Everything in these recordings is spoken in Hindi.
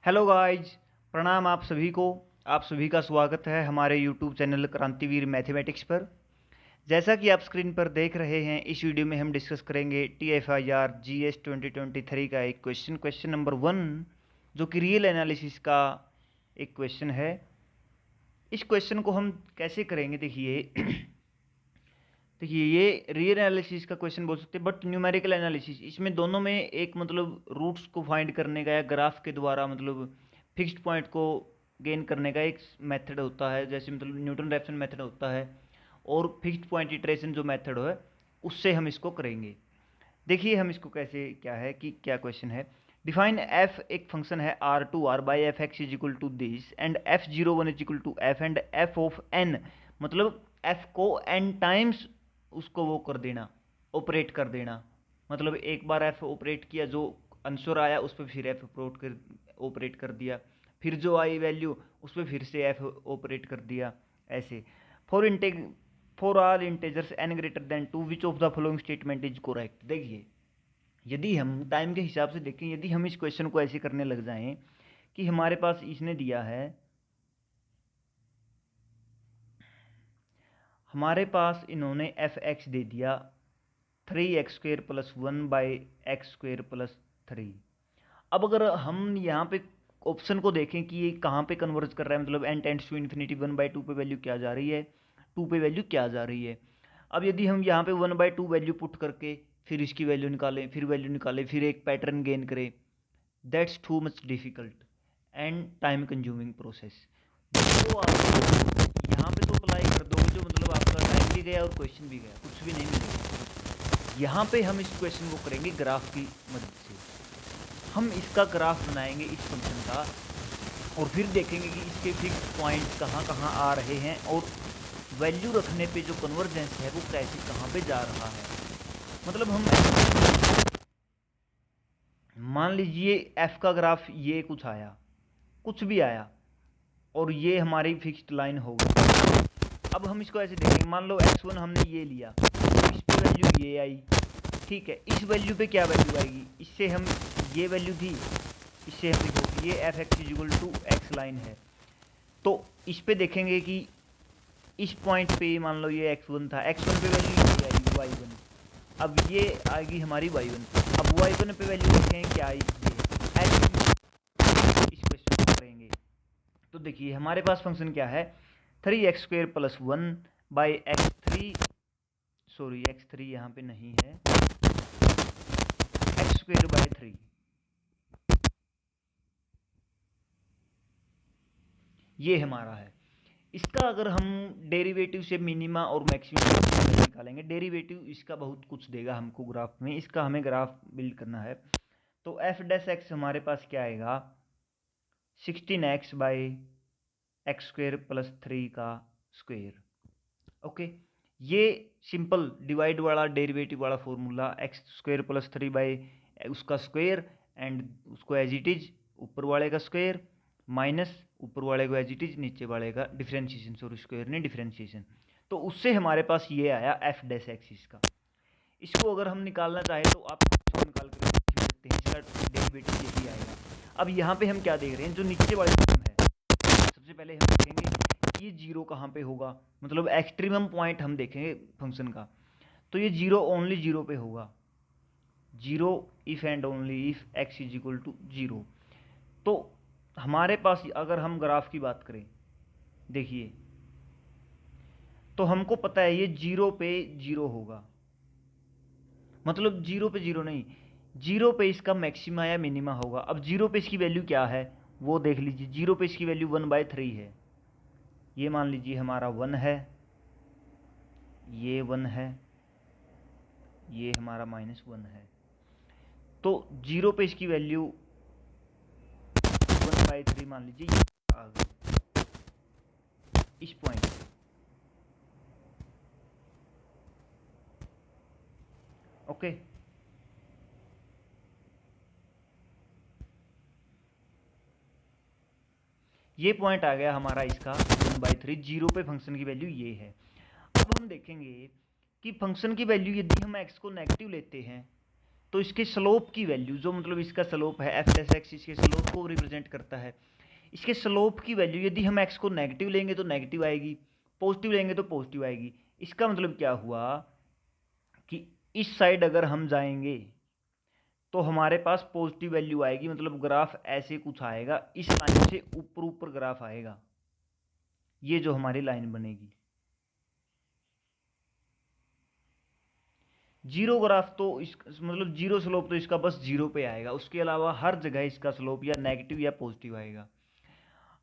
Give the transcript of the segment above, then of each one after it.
हेलो गाइज, प्रणाम आप सभी को। आप सभी का स्वागत है हमारे यूट्यूब चैनल क्रांतिवीर मैथमेटिक्स पर। जैसा कि आप स्क्रीन पर देख रहे हैं, इस वीडियो में हम डिस्कस करेंगे TFIR GS 2023 का एक क्वेश्चन नंबर 1, जो कि रियल एनालिसिस का एक क्वेश्चन है। इस क्वेश्चन को हम कैसे करेंगे, देखिए देखिए ये रियल एनालिसिस का क्वेश्चन बोल सकते हैं, बट न्यूमेरिकल एनालिसिस, इसमें दोनों में एक मतलब रूट्स को फाइंड करने का या ग्राफ के द्वारा मतलब फिक्स्ड पॉइंट को गेन करने का एक मेथड होता है, जैसे मतलब न्यूटन रैप्सन मेथड होता है, और फिक्स्ड पॉइंट इटरेशन जो मेथड है उससे हम इसको करेंगे। देखिए हम इसको कैसे, क्या है कि क्या क्वेश्चन है। डिफाइन एफ, एक फंक्शन है R2R by f x is equal to this and F01 is equal to f and f of n, मतलब एफ को n टाइम्स उसको वो कर देना, ऑपरेट कर देना। मतलब एक बार एफ ऑपरेट किया, जो आंसर आया उस पर फिर एफ ऑपरेट कर दिया, फिर जो आई वैल्यू उस पर फिर से एफ ऑपरेट कर दिया, ऐसे। For integ for all integers n greater than 2 which of the following statement is correct. देखिए यदि हम टाइम के हिसाब से देखें, यदि हम इस क्वेश्चन को ऐसे करने लग जाएं कि हमारे पास इसने दिया है, हमारे पास इन्होंने एफ एक्स दे दिया 3x² plus 1 by x² plus 3। अब अगर हम यहाँ पे ऑप्शन को देखें कि ये कहाँ पे कन्वर्ज कर रहा है, मतलब n टेंड्स टू इन्फिनिटी 1/2 पे वैल्यू क्या जा रही है, 2 पे वैल्यू क्या जा रही है। अब यदि हम यहाँ पे 1/2 वैल्यू पुट करके फिर इसकी वैल्यू निकालें, फिर वैल्यू निकालें, फिर एक पैटर्न गेन करें, that's too much difficult and time consuming process. तो आप यहाँ पे तो अप्लाई कर दोगे, जो मतलब आपका टाइम भी गया और क्वेश्चन भी गया, कुछ भी नहीं मिलेगा। यहाँ पे हम इस क्वेश्चन को करेंगे ग्राफ की मदद से। हम इसका ग्राफ बनाएंगे इस फंक्शन का, और फिर देखेंगे कि इसके फिक्स पॉइंट कहाँ कहाँ आ रहे हैं, और वैल्यू रखने पे जो कन्वर्जेंस है वो कैसे कहाँ पे जा रहा है। मतलब हम मान लीजिए f का ग्राफ ये कुछ आया, कुछ भी आया, और ये हमारी फिक्स्ड लाइन होगी। अब हम इसको ऐसे देखेंगे, मान लो x1 हमने ये लिया, इस पे वैल्यू ये आई, ठीक है। इस वैल्यू पे क्या वैल्यू आएगी, इससे हम ये वैल्यू थी, इससे हम देखो ये f x equal to x line है, तो इस पे देखेंगे कि इस पॉइंट पे मान लो ये x1 था, x1 पे वैल्यू ये आएगी y1, अब ये आएगी हमारी y1। अब y1 पे वैल्यू देखें क्या आई, इस क्वेश्चन को करेंगे तो देखिए हमारे पास फंक्शन क्या है, 3x² plus 1 by x3, sorry x3 यहाँ पे नहीं है, x² बाई 3। ये हमारा है। इसका अगर हम डेरिवेटिव से मिनिमा और मैक्सिमम निकालेंगे, डेरिवेटिव इसका बहुत कुछ देगा हमको ग्राफ में, इसका हमें ग्राफ बिल्ड करना है। तो f' हमारे पास क्या आएगा, 16x बाई x² प्लस 3 का स्क्वेयर। ओके, ये सिंपल डिवाइड वाला डेरिवेटिव वाला फॉर्मूला, x² प्लस 3 बाई उसका स्क्वेयर एंड उसको एज इट इज ऊपर वाले का स्क्वेयर माइनस ऊपर वाले को एज इट इज नीचे वाले का डिफरेंशिएशन, सॉरी स्क्वेयर नहीं डिफरेंशिएशन। तो उससे हमारे पास ये आया f' इसका। इसको अगर हम निकालना चाहें तो आप इसको निकाल कर देख सकते हैं, इसका डेरिवेटिव यही आएगा। अब यहाँ पे हम क्या देख रहे हैं, जो नीचे वाली टर्म है, सबसे पहले हम देखेंगे ये जीरो कहाँ पे होगा, मतलब एक्सट्रीमम पॉइंट हम देखेंगे फंक्शन का, तो ये जीरो ओनली जीरो पे होगा, zero if and only if x is equal to zero. तो हमारे पास अगर हम ग्राफ की बात करें, देखिए तो हमको पता है ये जीरो पे जीरो होगा, मतलब जीरो पे जीरो नहीं, जीरो पे इसका मैक्सिमा या मिनिमा होगा। अब जीरो पे इसकी वैल्यू क्या है वो देख लीजिए, जीरो पे इसकी वैल्यू 1/3 है, ये मान लीजिए हमारा 1 है, ये 1 है, ये हमारा -1 है। तो जीरो पे इसकी वैल्यू 1/3 मान लीजिए, ये आ गई इस पॉइंट पे। ओके, ये पॉइंट आ गया हमारा इसका 1/3, जीरो पे फंक्शन की वैल्यू ये है। अब हम देखेंगे कि फंक्शन की वैल्यू यदि हम x को नेगेटिव लेते हैं तो इसके स्लोप की वैल्यू, जो मतलब इसका स्लोप है एफ डैश एक्स, इसके स्लोप को रिप्रेजेंट करता है। इसके स्लोप की वैल्यू यदि हम एक्स को नेगेटिव लेंगे तो नेगेटिव आएगी, पॉजिटिव लेंगे तो पॉजिटिव आएगी। इसका मतलब क्या हुआ कि इस साइड अगर हम जाएंगे तो हमारे पास पॉजिटिव वैल्यू आएगी, मतलब ग्राफ ऐसे कुछ आएगा, इस लाइन से ऊपर ऊपर ग्राफ आएगा, ये जो हमारी लाइन बनेगी। जीरो ग्राफ तो इस मतलब जीरो स्लोप तो इसका बस जीरो पे आएगा, उसके अलावा हर जगह इसका स्लोप या नेगेटिव या पॉजिटिव आएगा।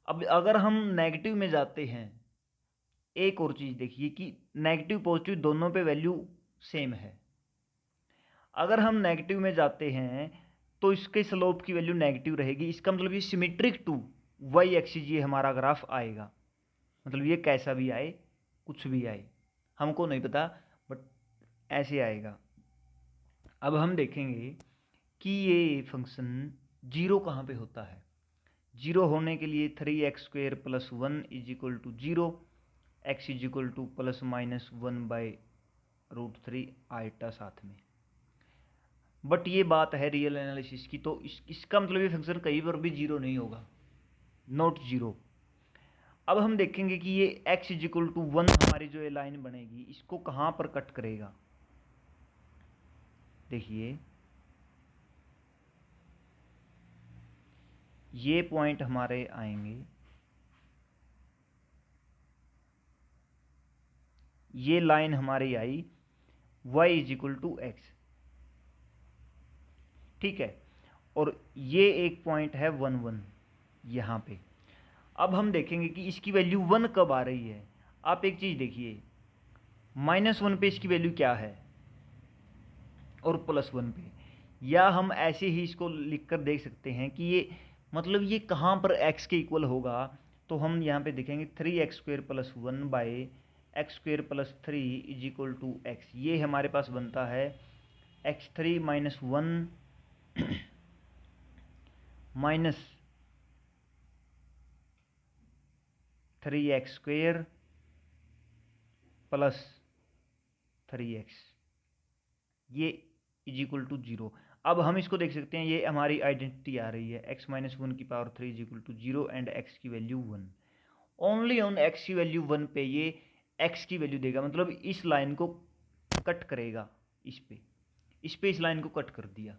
अब अगर हम नेगेटिव में जाते हैं, एक और चीज़ देखिए कि नेगेटिव पॉजिटिव दोनों पे वैल्यू सेम है। अगर हम नेगेटिव में जाते हैं तो इसके स्लोप की वैल्यू नेगेटिव रहेगी, इसका मतलब ये सिमेट्रिक टू वाई एक्सिस ये हमारा ग्राफ आएगा। मतलब ये कैसा भी आए, कुछ भी आए, हमको नहीं पता, बट ऐसे आएगा। अब हम देखेंगे कि ये फंक्शन जीरो कहाँ पे होता है। जीरो होने के लिए 3x² + 1 = 0, x = ±1/√3 आइटा साथ में। बट ये बात है रियल एनालिसिस की, तो इसका मतलब ये फंक्शन कहीं पर भी जीरो नहीं होगा, नॉट जीरो। अब हम देखेंगे कि ये x = 1 हमारी जो ये लाइन बनेगी इसको कहाँ पर कट करेगा। देखिए ये पॉइंट हमारे आएंगे, ये लाइन हमारी आई y = x, ठीक है, और ये एक पॉइंट है 1 1 यहाँ पे। अब हम देखेंगे कि इसकी वैल्यू 1 कब आ रही है। आप एक चीज़ देखिए, -1 पे इसकी वैल्यू क्या है और +1 पे, या हम ऐसे ही इसको लिख कर देख सकते हैं कि ये मतलब ये कहाँ पर x के इक्वल होगा। तो हम यहाँ पे देखेंगे 3x² + 1/x² + 3 = x, ये हमारे पास बनता है x3 - 1 - 3x² + 3x, ये = 0। अब हम इसको देख सकते हैं, ये हमारी आइडेंटिटी आ रही है x - 1³ 3 = 0 एंड x की वैल्यू 1। ओनली ऑन x की वैल्यू 1 पे ये x की वैल्यू देगा, मतलब इस लाइन को कट करेगा, इस पे इस लाइन को कट कर दिया।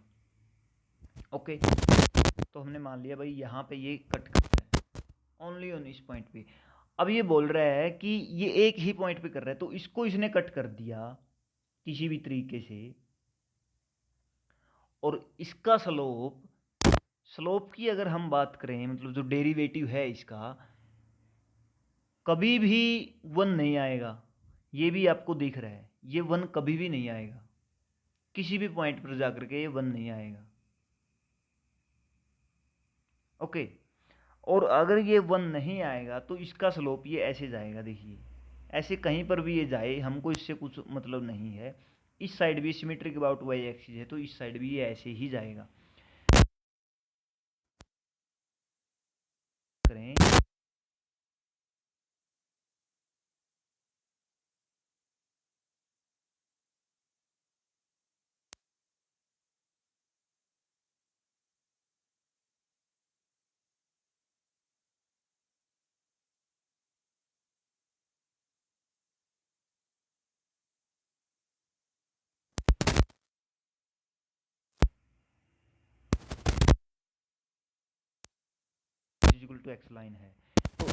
ओके, तो हमने मान लिया भाई यहाँ पे ये कट करता है ओनली ऑन इस पॉइंट पे। अब ये बोल रहा है कि ये एक ही पॉइंट पे कर रहा है, तो इसको इसने कट कर दिया किसी भी तरीके से, और इसका स्लोप की अगर हम बात करें, मतलब जो डेरिवेटिव है इसका, कभी भी 1 नहीं आएगा। ये भी आपको दिख रहा है, ये 1 कभी भी नहीं आएगा, किसी भी पॉइंट पर जाकर के ये 1 नहीं आएगा। ओके, और अगर ये 1 नहीं आएगा तो इसका स्लोप ये ऐसे जाएगा। देखिए ऐसे कहीं पर भी ये जाए, हमको इससे कुछ मतलब नहीं है। इस साइड भी सिमेट्रिक अबाउट वाई एक्सिस है, तो इस साइड भी ये ऐसे ही जाएगा। करें = x लाइन है, तो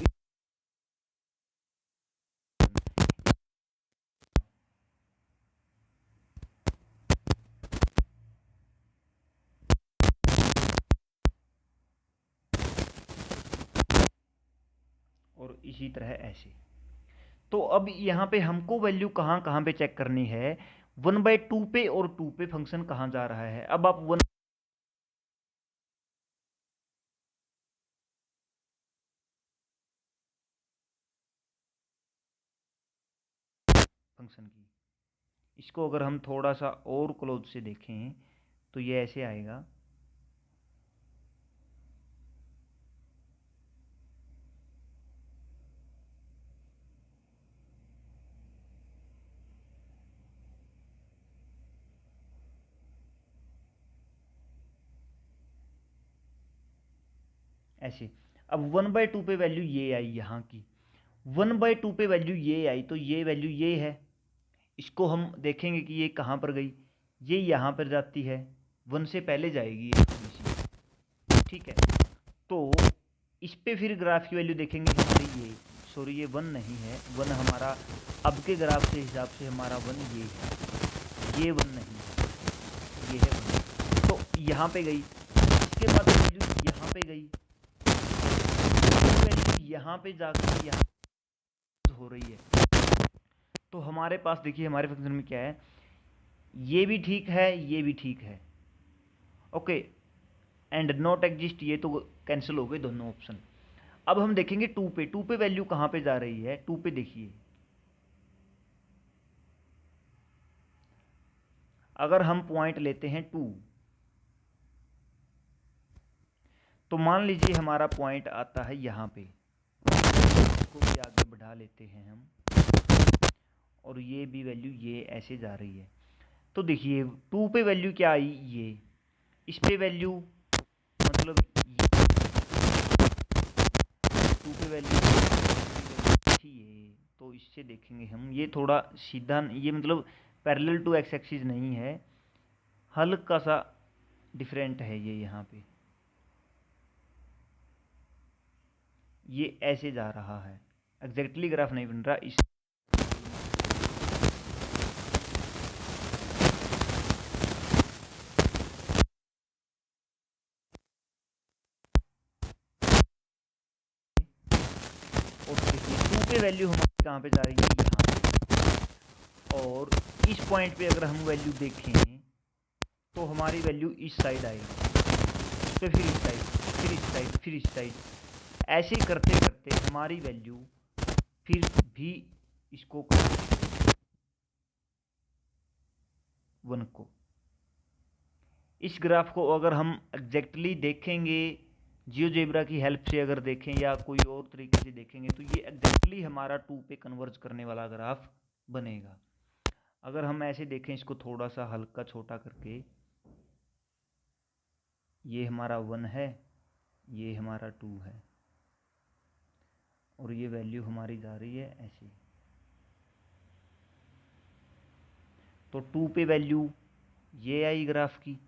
और इसी तरह ऐसे। तो अब यहाँ पे हमको वैल्यू कहाँ कहाँ पे चेक करनी है, 1/2 पे और 2 पे फंक्शन कहाँ जा रहा है। अब आप 1 फंक्शन की, इसको अगर हम थोड़ा सा और क्लोज से देखें तो ये ऐसे आएगा। ऐसे। अब 1/2 पे वैल्यू ये आई यहाँ की, 1/2 पे वैल्यू ये आई, तो ये वैल्यू ये है। इसको हम देखेंगे कि ये कहाँ पर गई, ये यहाँ पर जाती है, 1 से पहले जाएगी ये थोड़ी सी, ठीक है। तो इस पे फिर ग्राफ की वैल्यू देखेंगे हमारी ये, सॉरी ये 1 नहीं है, 1 हमारा अब के ग्राफ के हिसाब से हमारा 1 ये है, ये 1 नहीं है, ये है 1। तो यहाँ पे गई, इसके बाद वैल्यू यहाँ पे गई, वैल्यू यहाँ पे जाकर यहाँ हो रही है। तो हमारे पास देखिए हमारे फंक्शन में क्या है, ये भी ठीक है, ये भी ठीक है, ओके, एंड नॉट एग्जिस्ट, ये तो कैंसिल हो गए दोनों ऑप्शन। अब हम देखेंगे 2 पे, 2 पे वैल्यू कहाँ पे जा रही है, 2 पे देखिए, अगर हम पॉइंट लेते हैं 2, तो मान लीजिए हमारा पॉइंट आता है यहाँ पे, इसको भी आगे बढ़ा लेते हैं हम, और ये भी वैल्यू ये ऐसे जा रही है। तो देखिए 2 पे वैल्यू क्या आई, ये, इस पे वैल्यू मतलब ये 2 पे वैल्यू थी ये, तो इससे देखेंगे हम, ये थोड़ा सीधा, ये मतलब पैरेलल टू एक्स एक्सिस नहीं है, हल्का सा डिफरेंट है ये, यहाँ पे ये ऐसे जा रहा है, एग्जैक्टली ग्राफ नहीं बन रहा। इस और देखिए 2 पे वैल्यू हमारी कहाँ पे जा रही है, यहाँ पे, और इस पॉइंट पे अगर हम वैल्यू देखें तो हमारी वैल्यू इस साइड आएगी, इस पे फिर इस साइड, फिर इस साइड, फिर इस साइड, ऐसे करते करते हमारी वैल्यू फिर भी इसको 1 को, इस ग्राफ को अगर हम एग्जैक्टली देखेंगे, जियोजेब्रा की हेल्प से अगर देखें या कोई और तरीके से देखेंगे, तो ये एग्जैक्टली हमारा 2 पे कन्वर्ज करने वाला ग्राफ बनेगा। अगर हम ऐसे देखें इसको थोड़ा सा हल्का छोटा करके, ये हमारा 1 है, ये हमारा 2 है, और ये वैल्यू हमारी जा रही है ऐसे। तो 2 पे वैल्यू ये आई ग्राफ की,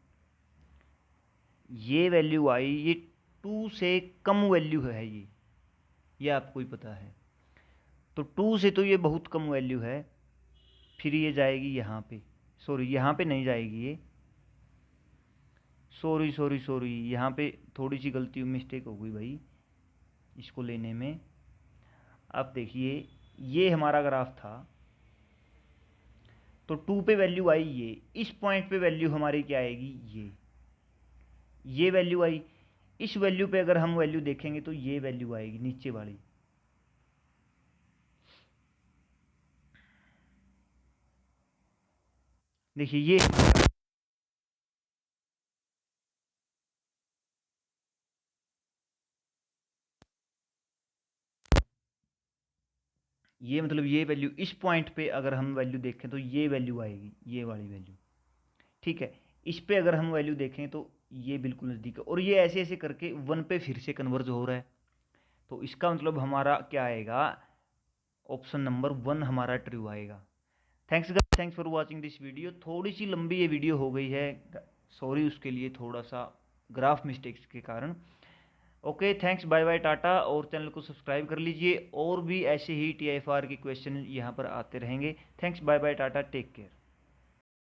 ये वैल्यू आई, ये 2 से कम वैल्यू है ये आपको ही पता है। तो 2 से तो ये बहुत कम वैल्यू है, फिर ये जाएगी यहाँ पे, सॉरी यहाँ पे नहीं जाएगी ये, सॉरी यहाँ पे थोड़ी सी गलती मिस्टेक हो गई भाई इसको लेने में। अब देखिए ये हमारा ग्राफ था, तो 2 पे वैल्यू आई ये, इस पॉइंट पे वैल्यू हमारी क्या आएगी, ये वैल्यू आई, इस वैल्यू पे अगर हम वैल्यू देखेंगे तो ये वैल्यू आएगी नीचे वाली। देखिए ये मतलब ये वैल्यू इस पॉइंट पे अगर हम वैल्यू देखें तो ये वैल्यू आएगी, ये वाली वैल्यू, ठीक है। इस पे अगर हम वैल्यू देखें तो ये बिल्कुल नज़दीक है, और ये ऐसे ऐसे करके 1 पे फिर से कन्वर्ज हो रहा है। तो इसका मतलब हमारा क्या आएगा, ऑप्शन नंबर 1 हमारा ट्रू आएगा। Thanks for watching this video. थोड़ी सी लंबी ये वीडियो हो गई है, सॉरी उसके लिए, थोड़ा सा ग्राफ मिस्टेक्स के कारण। Okay thanks, bye bye tata, और चैनल को सब्सक्राइब कर लीजिए, और भी ऐसे ही TIFR के क्वेश्चन यहाँ पर आते रहेंगे। Thanks, bye bye tata, take care.